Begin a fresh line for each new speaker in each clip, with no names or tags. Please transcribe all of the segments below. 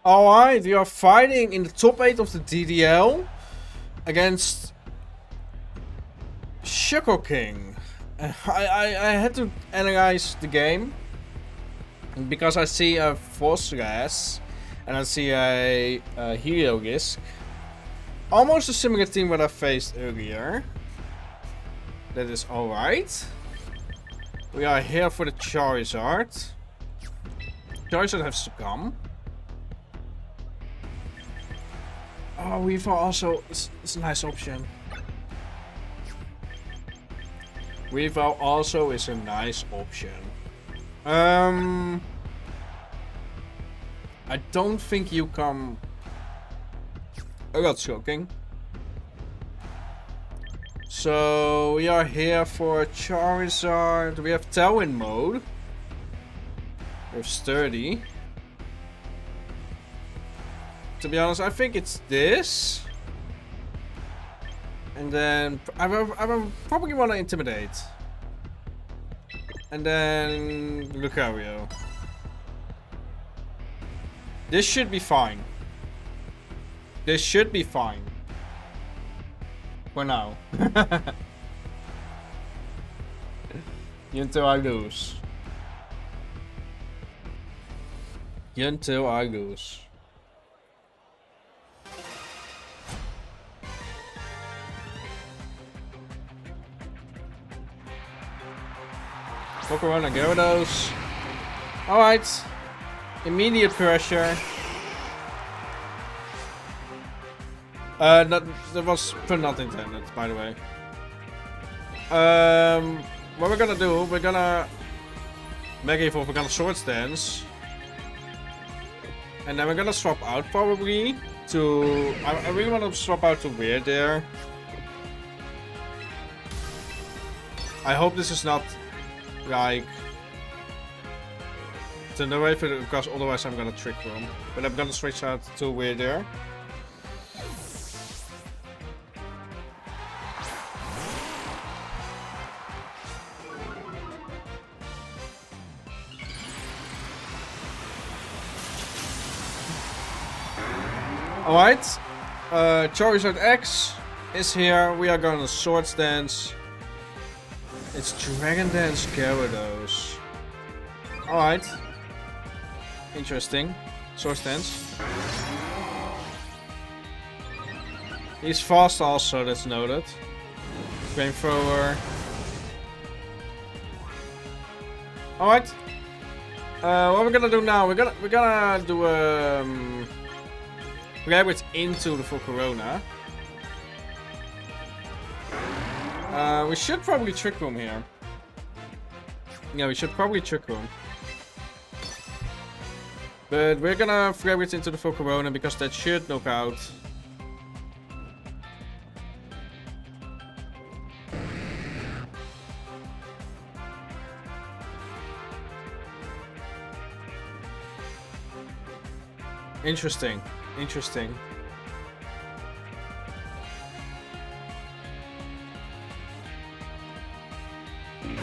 Alright, we are fighting in the top 8 of the DDL against Sugar King. I had to analyze the game because I see a Robstar-Z and I see a Hero Risk. Almost a similar team that I faced earlier. That is alright. We are here for the Charizard. Charizard has to come. Oh, Weaver also is a nice option. Weaver also is a nice option. I don't think you come. Oh, that's shocking. So we are here for Charizard. We have Tailwind mode. We have Sturdy. To be honest, I think it's this. And then I will probably want to Intimidate. And then Lucario. This should be fine. This should be fine. For now. Until I lose. Until I lose. Walk around and Gyarados. Alright. Immediate pressure. That was not intended, by the way. What we're gonna do, we're gonna Mega Evolve, we're gonna Swords Dance. And then we're gonna swap out probably to... I really wanna swap out to Weird there. I hope this is not like turn away for it, because otherwise I'm gonna Trick Room. But I'm gonna switch out to Weird there. Alright, Charizard X is here. We are going to Swords Dance. It's Dragon Dance Gyarados. Alright. Interesting. Swords Dance. He's fast also, that's noted. Flamethrower. Alright. What we're gonna do now, we're gonna do grab it into the full Corona. We should probably Trick Room here. Yeah, we should probably Trick Room. But we're gonna grab it into the full Corona because that should knock out. Interesting. Interesting.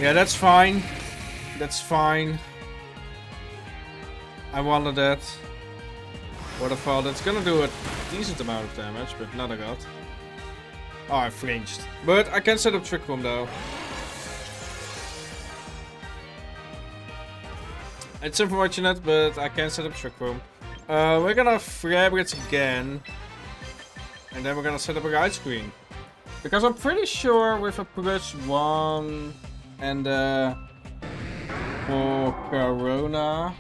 Yeah, that's fine. That's fine. I wanted that. Waterfall, that's gonna do a decent amount of damage, but not a god. Oh, I flinched. But I can set up Trick Room though. It's unfortunate, but I can set up Trick Room. We're gonna Fabrics again. And then we're gonna set up a Guide Screen. Because I'm pretty sure with a +1 and for Corona,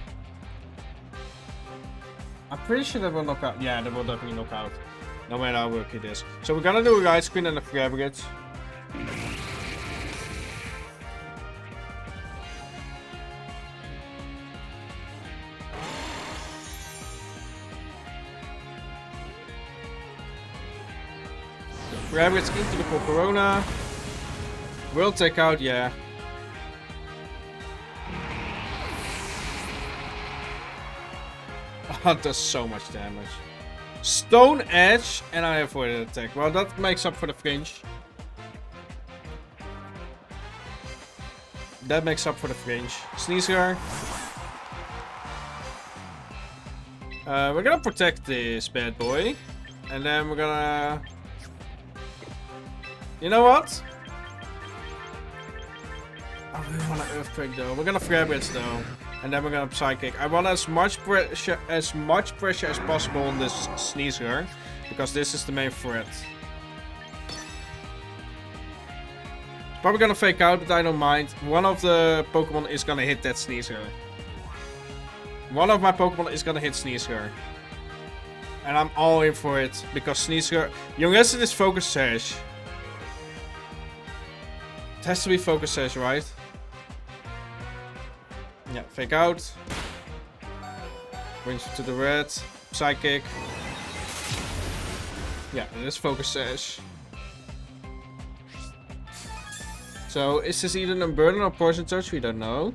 I'm pretty sure that will knock out. Yeah, that will definitely knock out. No matter how work it is. So we're gonna do a Guide Screen and a Fabrics. Grab it into the full Corona. Will take out, yeah. That does so much damage. Stone Edge, and I avoided attack. Well, that makes up for the flinch. That makes up for the flinch. Sneezer. We're gonna protect this bad boy. And then we're gonna... You know what? I really want an Earthquake though. We're gonna Flare-Blitz though. And then we're gonna Psychic. I want as much pressure as possible on this Sneasler. Because this is the main threat. Probably gonna fake out, but I don't mind. One of the Pokemon is gonna hit that Sneasler. One of my Pokemon is gonna hit Sneasler. And I'm all in for it. Because Sneasler... Unless it is Focus Sash. It has to be Focus Sash, right? Yeah, fake out. Brings it to the red. Psychic. Yeah, it is Focus Sash. So, is this either a Burden or Poison Touch? We don't know.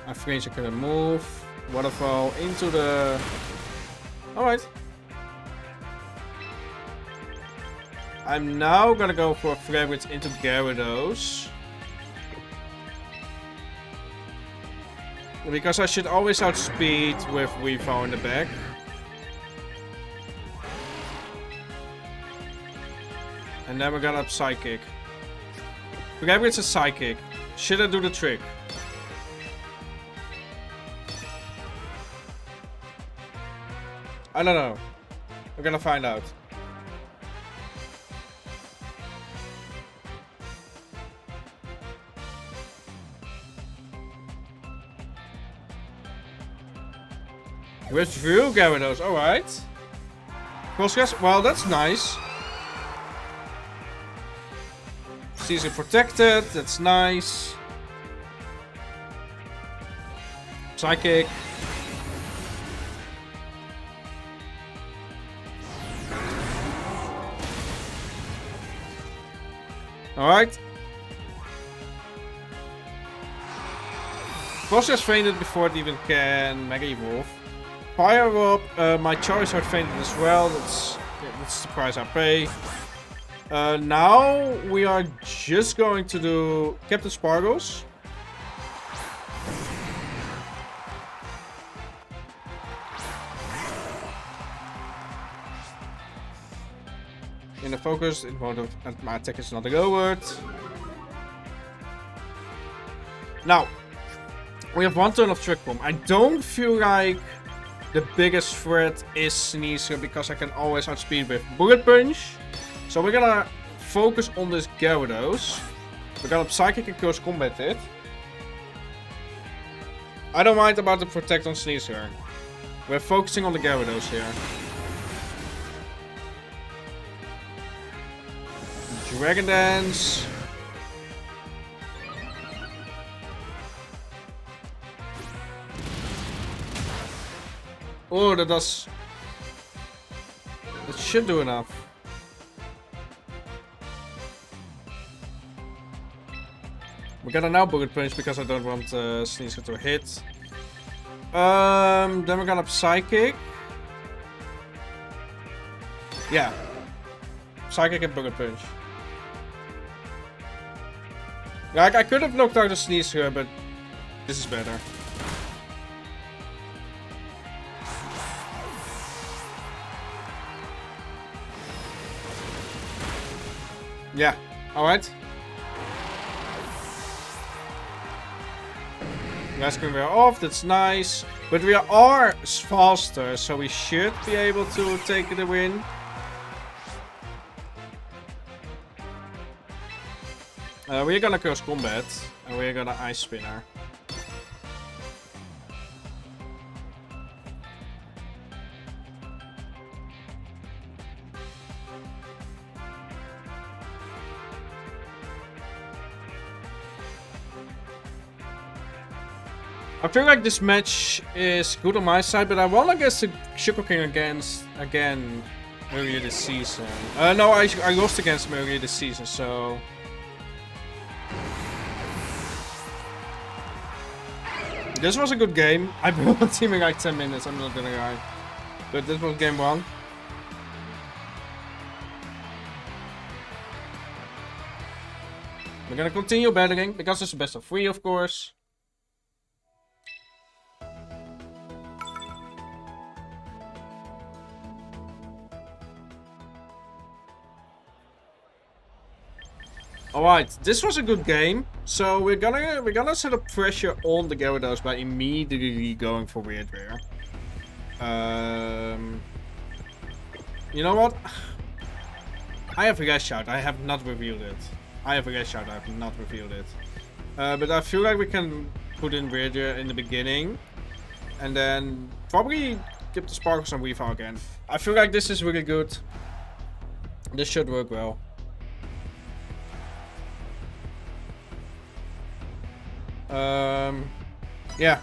I think I can move. Waterfall into the... Alright. I'm now gonna go for a Flare-Blitz into Gyarados. Because I should always outspeed with Weavile in the back. And then we're gonna Psychic. Flare-Blitz is Psychic. Should I do the trick? I don't know. We're gonna find out. Withdrew Gyarados, alright. Well, that's nice. Caesar protected, that's nice. Psychic. Alright. Process fainted before it even can Mega Evolve. Fire up, my Charizard fainted as well. That's the price I pay. Now we are just going to do Captain Sparkles. In the focus, it won't have, my attack is not lowered. Now, we have one turn of Trick Bomb. I don't feel like the biggest threat is Sneasler because I can always outspeed with Bullet Punch. So we're gonna focus on this Gyarados. We're gonna Psychic and Close Combat it. I don't mind about the Protect on Sneasler. We're focusing on the Gyarados here. Dragon Dance. Oh, that should do enough. We're gonna now Bullet Punch because I don't want Sneasler to hit. Then we're gonna Psychic. Yeah. Psychic and Bullet Punch. Like, I could have knocked out the Sneasler, but this is better. Yeah, alright. Last screen we are off, that's nice. But we are faster, so we should be able to take the win. We're gonna Curse Combat, and we're gonna Ice Spinner. I feel like this match is good on my side, but I won against the Sugar King again earlier this season. No, I lost against him earlier this season, so... This was a good game. I've been on team in like 10 minutes, I'm not gonna lie. But this was game 1. We're gonna continue battling, because it's the best of 3, of course. Alright, this was a good game. So we're gonna set up pressure on the Gyarados by immediately going for Weird Rare. You know what? I have a Gas Shout. I have not revealed it. I have not revealed it. But I feel like we can put in Weird Rare in the beginning. And then probably give the Sparkles and Weavile again. I feel like this is really good. This should work well. Yeah.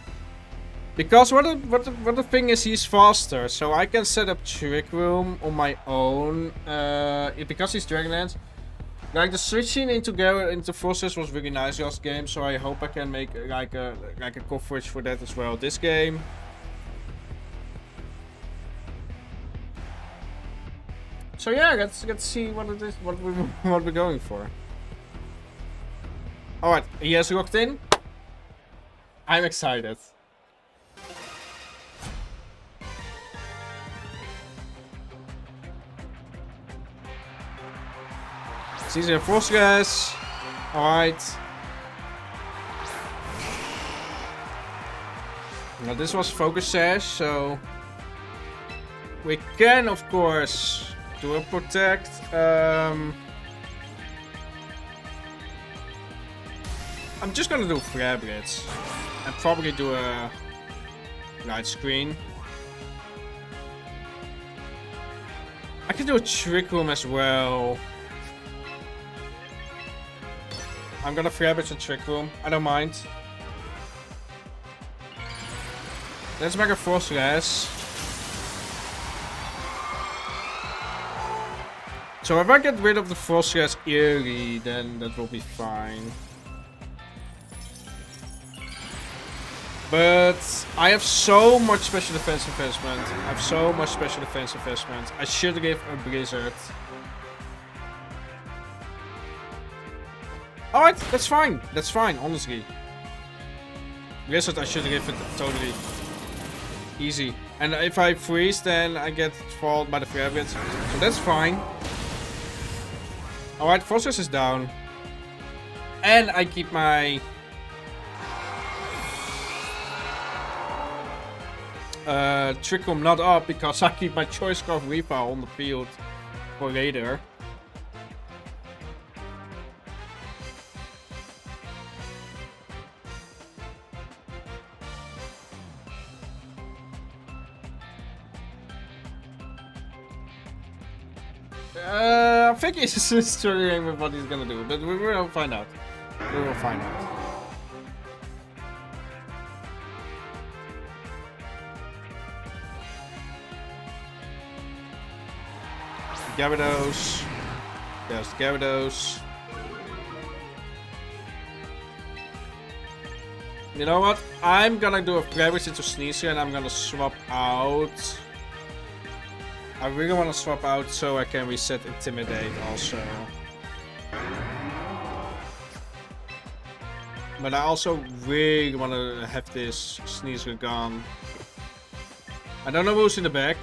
Because what the thing is, he's faster, so I can set up Trick Room on my own. Because he's Dragonlance. Like the switching into Frosters was really nice last game, so I hope I can make like a coverage for that as well this game. So yeah, let's see what it is, what we're going for. All right, he has locked in. I'm excited. Season Frost Gas. Alright. Now this was Focus Sash, so we can of course do a Protect. I'm just gonna do Flare Blitz and probably do a Light Screen. I can do a Trick Room as well. I'm gonna Flare Blitz a Trick Room. I don't mind. Let's make a Frost Gas. So if I get rid of the Frost Gas early, then that will be fine. But I have so much special defense investment. I should give a Blizzard. Alright, that's fine. That's fine, honestly. Blizzard, I should give it totally easy. And if I freeze, then I get followed by the Flare Blitz. So that's fine. Alright, Frosters is down. And I keep my Trick Room not up because I keep my Choice Scarf Weavile on the field for later. I think he's struggling with what he's gonna do, but we will find out. We will find out. Gyarados. There's Gyarados. You know what? I'm gonna do a Flare Blitz into Sneasel and I'm gonna swap out. I really want to swap out so I can reset Intimidate also. But I also really want to have this Sneasel gone. I don't know who's in the back.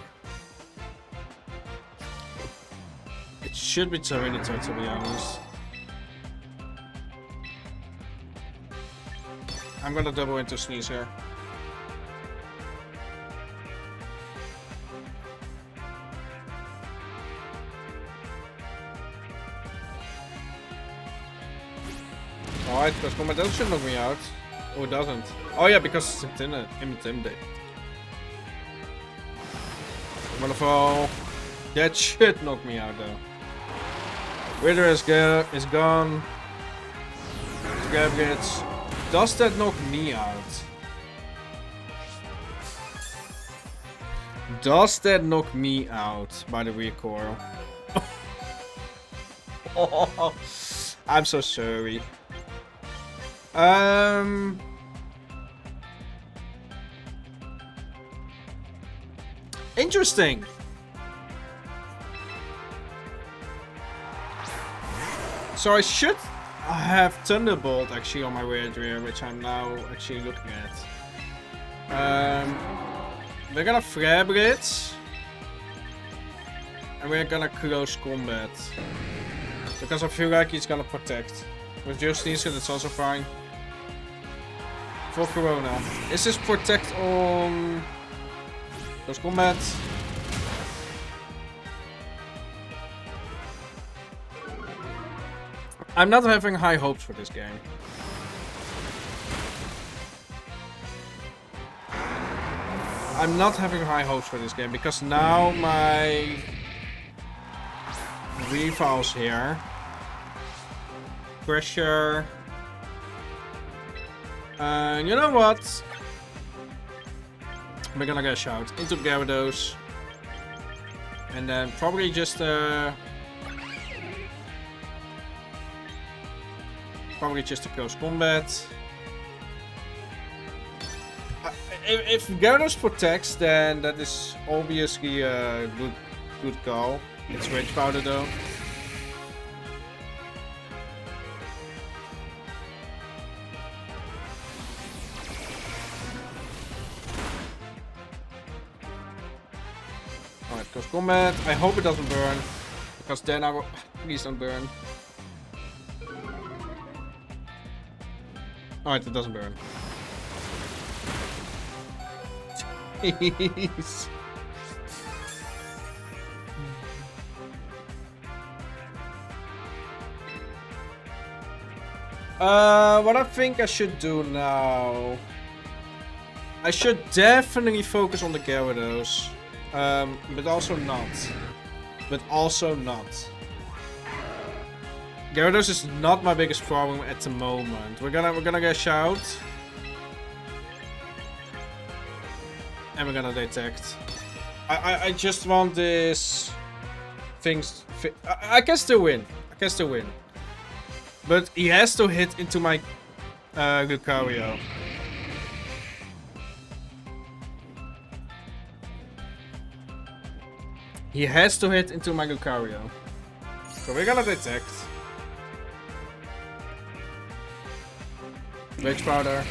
It should be Tyranitar, to be honest. I'm gonna double into Sneasel. Alright, because Commandant should knock me out. Oh, it doesn't. Oh yeah, because it's Intimidate. Wonderful. That should knock me out though. Wither is gone. Gabrits. Does that knock me out? Does that knock me out by the recoil? Oh, I'm so sorry. Interesting. So I should have Thunderbolt actually on my Weird Rare, which I'm now actually looking at. We're gonna Flare Blitz. And we're gonna Close Combat. Because I feel like he's gonna protect. With your sneezer, that's also fine. For Corona. Is this protect on close combat? I'm not having high hopes for this game. I'm not having high hopes for this game because now my revals here. Pressure. You know what? We're gonna get a shout into Gyarados. And then probably just a close combat. If Gyarados protects, then that is obviously a good call. It's Rage Powder though. Alright, close combat. I hope it doesn't burn. Because then I will... Please don't burn. Alright, it doesn't burn. Jeez. What I think I should do now... I should definitely focus on the Gyarados. But also not. Gyarados is not my biggest problem at the moment. We're gonna get a shout. And we're gonna detect. I just want this things. I can still win. But he has to hit into my Lucario. He has to hit into my Lucario. So we're gonna detect. Rage Powder.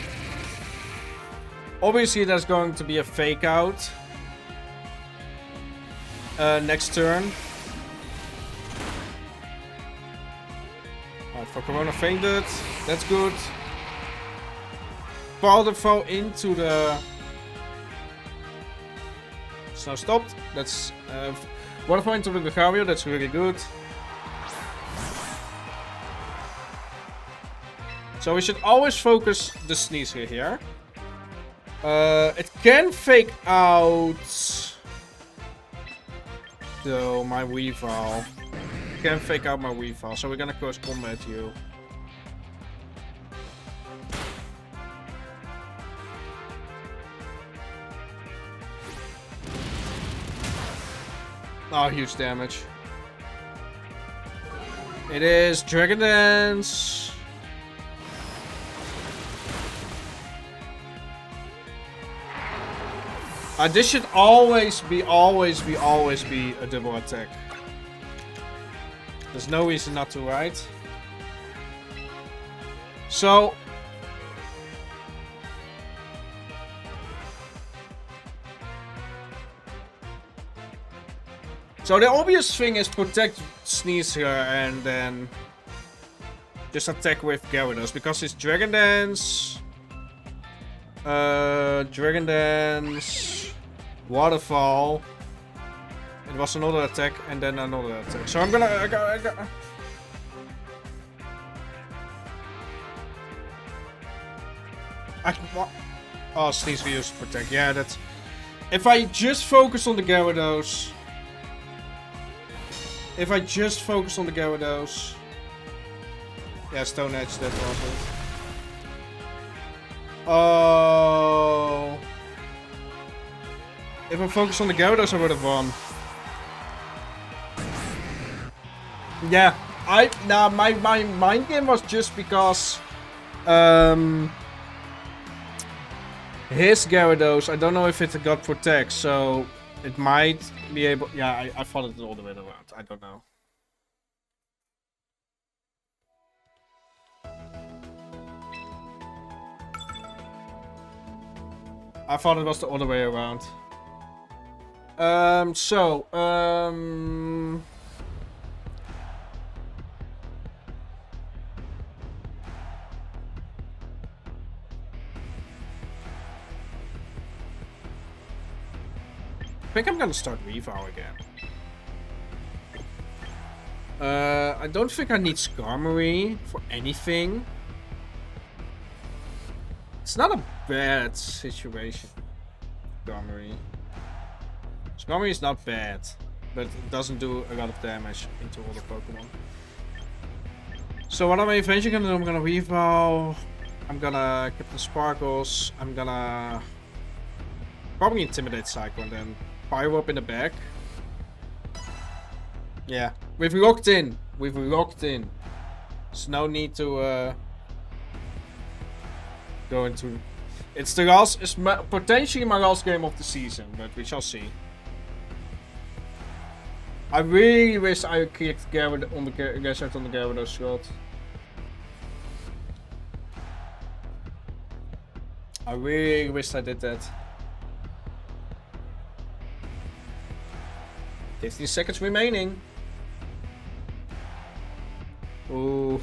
Obviously there's going to be a fake out. Next turn. Alright, for Corona fainted. That's good. Powder throw into the... Snow stopped. That's... Water throw into the Lucario. That's really good. So we should always focus the Sneasel here. It can fake out though my Weavile. It can fake out my Weavile, so we're gonna close combat you. Oh, huge damage. It is Dragon Dance. This should always be a double attack. There's no reason not to, right? So... So the obvious thing is protect Sneasel and then just attack with Gyarados because it's Dragon Dance, Dragon Dance, Waterfall. It was another attack and then another attack. So I'm gonna. I got. Oh, Sneasel used to protect. Yeah, that's. If I just focus on the Gyarados. If I just focus on the Gyarados. Yeah, Stone Edge, that was it. Oh. If I focus on the Gyarados, I would have won. Yeah, my mind game was just because his Gyarados, I don't know if it got protect, so it might be able. Yeah, I thought it all the way around. I don't know. I thought it was the other way around. think I'm gonna start Revow again. I don't think I need Skarmory for anything. It's not a bad situation. Skarmory is not bad, but it doesn't do a lot of damage into all the Pokemon. So what am I eventually gonna do? I'm gonna Revow. I'm gonna keep the Sparkles. I'm gonna probably Intimidate Psycho and then Pyro up in the back. Yeah, we've locked in. We've locked in. There's no need to go into. It's the last. It's potentially my last game of the season, but we shall see. I really wish I clicked Gyarados on the Gyarados slot. I really wish I did that. 15 seconds remaining. Ooh.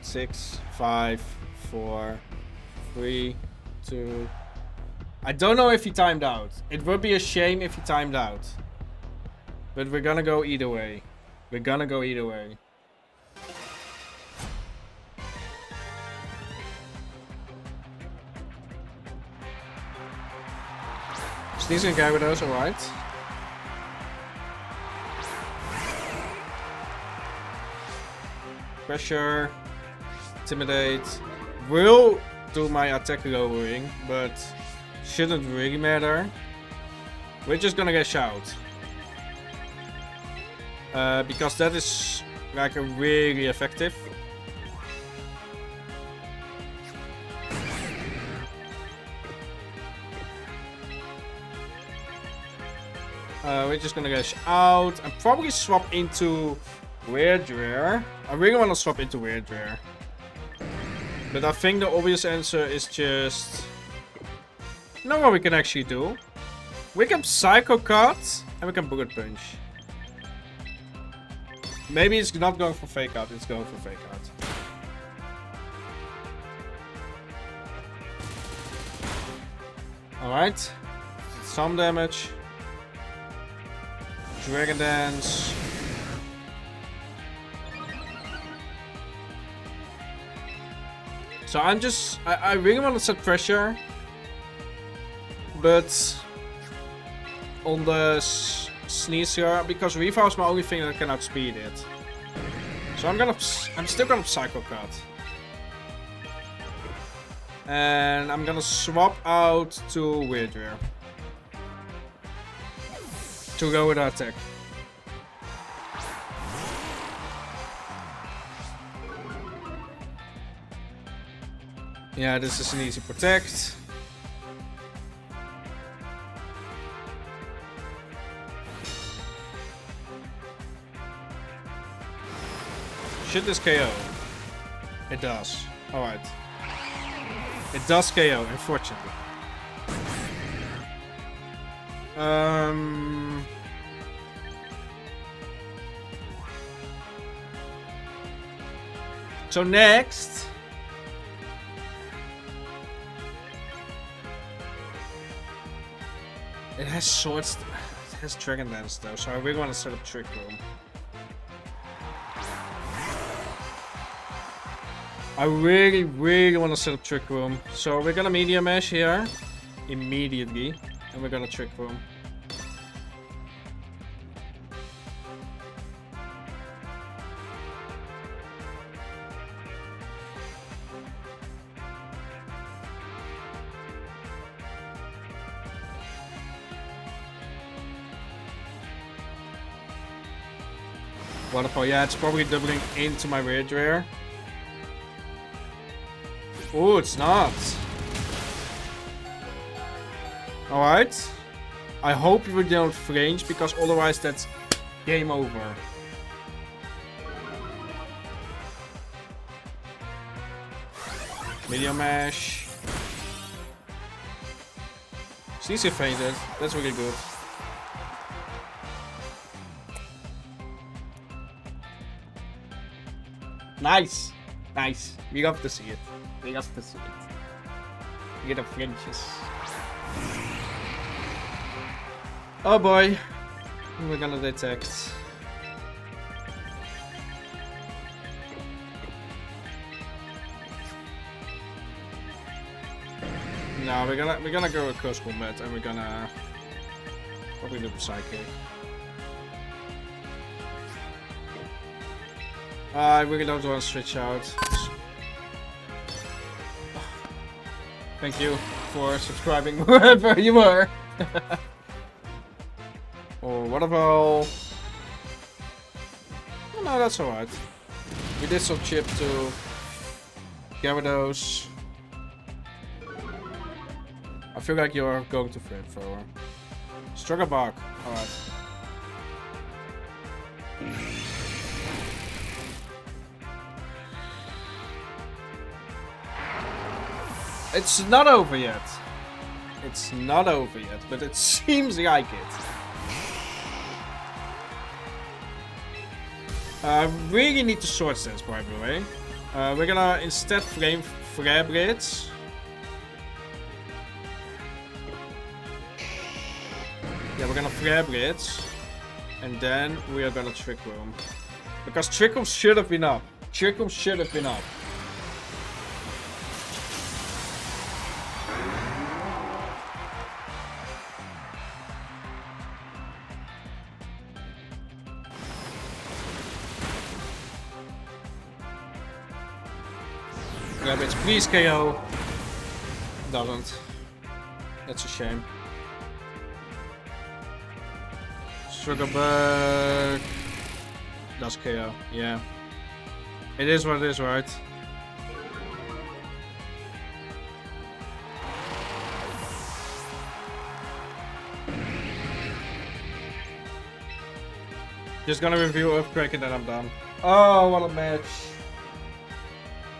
6, 5, 4, 3, 2. I don't know if he timed out. It would be a shame if he timed out. But we're gonna go either way. We're gonna go either way. Sneezing Gyarados, alright. Pressure. Intimidate. Will do my attack lowering, but shouldn't really matter. We're just gonna get Shout. Because that is like a really effective. We're just gonna get out and probably swap into Weird Rare. I really want to swap into Weird Rare. But I think the obvious answer is just... You know what we can actually do? We can Psycho Cut and we can Bullet Punch. Maybe it's not going for Fake Out, it's going for Fake Out. Alright. Some damage. Dragon Dance. So I'm just... I really want to set pressure. But... On the Sneeze here, because Revow is my only thing that can outspeed it. So I'm still gonna Psycho Cut. And I'm gonna swap out to Weird Rare. To go with our attack. Yeah, this is an easy protect. Should this KO? It does. Alright. It does KO, unfortunately. So next... It has swords... It has Dragon Dance though, so I really want to set up Trick Room. I really want to set up Trick Room. So we're gonna Media Mash here. Immediately. And we're gonna Trick Room. Waterfall, yeah, it's probably doubling into my Weird Rare. Oh, it's not. Alright. I hope you don't flinch, because otherwise that's game over. Media Mash. CC fainted. That's really good. Nice. Nice. We love to see it. We love to see it. Get the flinches. Oh boy. We're gonna detect. No, we're gonna go with close combat and we're gonna probably do psychic. I really don't want to switch out. Thank you for subscribing wherever you were. Or what about? Oh, no, that's alright. We did some chip to Gyarados. I feel like you're going to flamethrower. Struggle bark. Alright. It's not over yet. It's not over yet, but it seems like it. I really need to sword stance, by the way. We're gonna instead flare blitz. Yeah, we're gonna flare blitz. And then we are gonna trick room. Because trick room should have been up. Trick room should have been up. Rabbits, please KO. Doesn't. That's a shame. Sugarback. Does KO, yeah. It is what it is, right? Just gonna review Earthquake and then I'm done. Oh, what a match.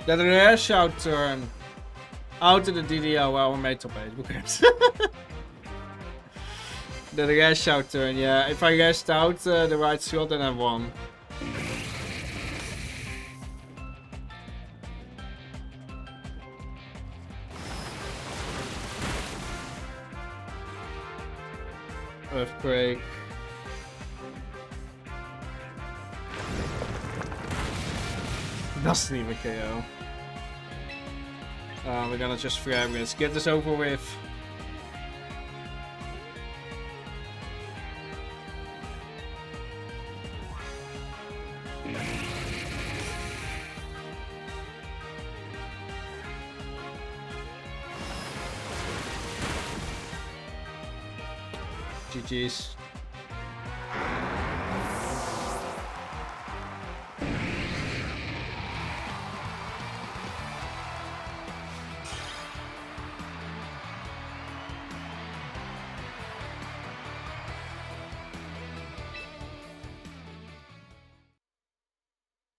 That rare shout turn out to the DDL. Well, we made top 8. Who cares? The rare shout turn, yeah. If I guessed out the right slot, then I won. Earthquake. Doesn't even KO. We're gonna just grab this. Get this over with. GG's.